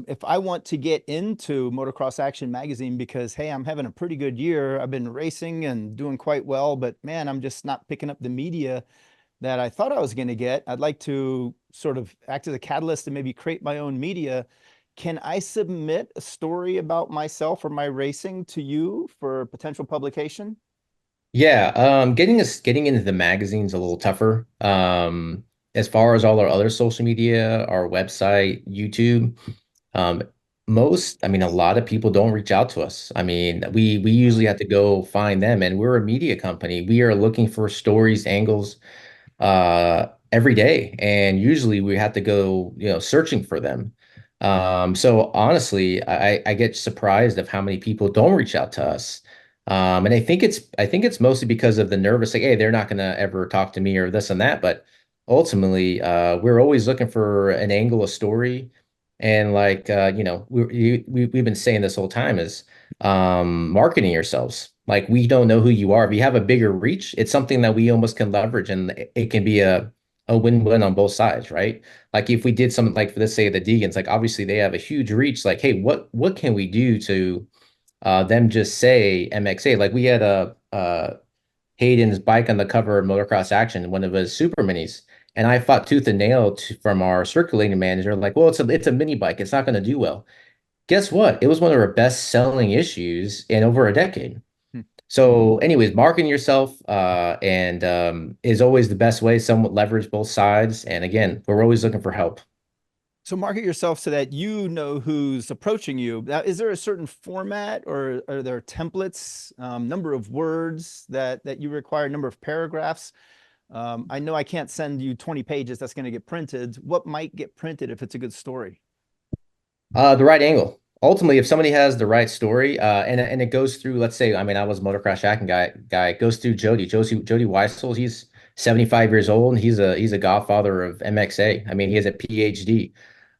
If I want to get into Motocross Action Magazine because, hey, I'm having a pretty good year. I've been racing and doing quite well, but man, I'm just not picking up the media that I thought I was going to get. I'd like to sort of act as a catalyst and maybe create my own media. Can I submit a story about myself or my racing to you for potential publication? Yeah, getting into the magazine's a little tougher. As far as all our other social media, our website, YouTube, um, a lot of people don't reach out to us. I mean, we usually have to go find them, and we're a media company. We are looking for stories, angles, every day, and usually we have to go, searching for them. So honestly, I get surprised of how many people don't reach out to us. And I think it's mostly because of the nervous, like, hey, they're not gonna ever talk to me or this and that. But ultimately, we're always looking for an angle, a story, and like we've been saying this whole time is marketing yourselves. Like we don't know who you are. If you have a bigger reach, it's something that we almost can leverage, and it can be a win-win on both sides, right? Like if we did something like for let's say the Deegans, like obviously they have a huge reach. Like, hey, what can we do to them just say MXA? Like we had a Hayden's bike on the cover of Motocross Action, one of his super minis. And I fought tooth and nail from our circulating manager, like, well, it's a mini bike. It's not going to do well. Guess what? It was one of our best selling issues in over a decade. Hmm. So, anyways, marketing yourself and is always the best way. Somewhat leverage both sides. And again, we're always looking for help. So market yourself so that you know who's approaching you. Now, is there a certain format or are there templates, number of words that you require, number of paragraphs? I know I can't send you 20 pages that's going to get printed. What might get printed if it's a good story? The right angle. Ultimately, if somebody has the right story, and it goes through, let's say, I mean, I was a motocross jacking guy. It goes through Jody Weissel. He's 75 years old, and he's a godfather of MXA. I mean, he has a PhD.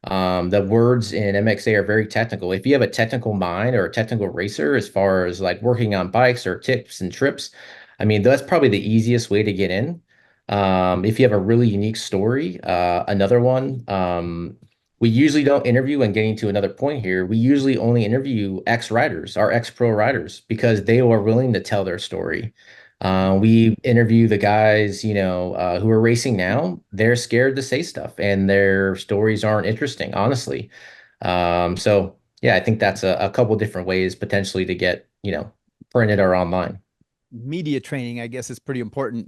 The words in MXA are very technical. If you have a technical mind or a technical racer, as far as like working on bikes or tips and trips, I mean, that's probably the easiest way to get in. If you have a really unique story, another one. We usually don't interview, and getting to another point here, we usually only interview ex-riders, our ex-pro riders, because they are willing to tell their story. We interview the guys, who are racing now. They're scared to say stuff, and their stories aren't interesting, honestly. So yeah, I think that's a couple different ways potentially to get, printed or online. Media training, I guess, is pretty important.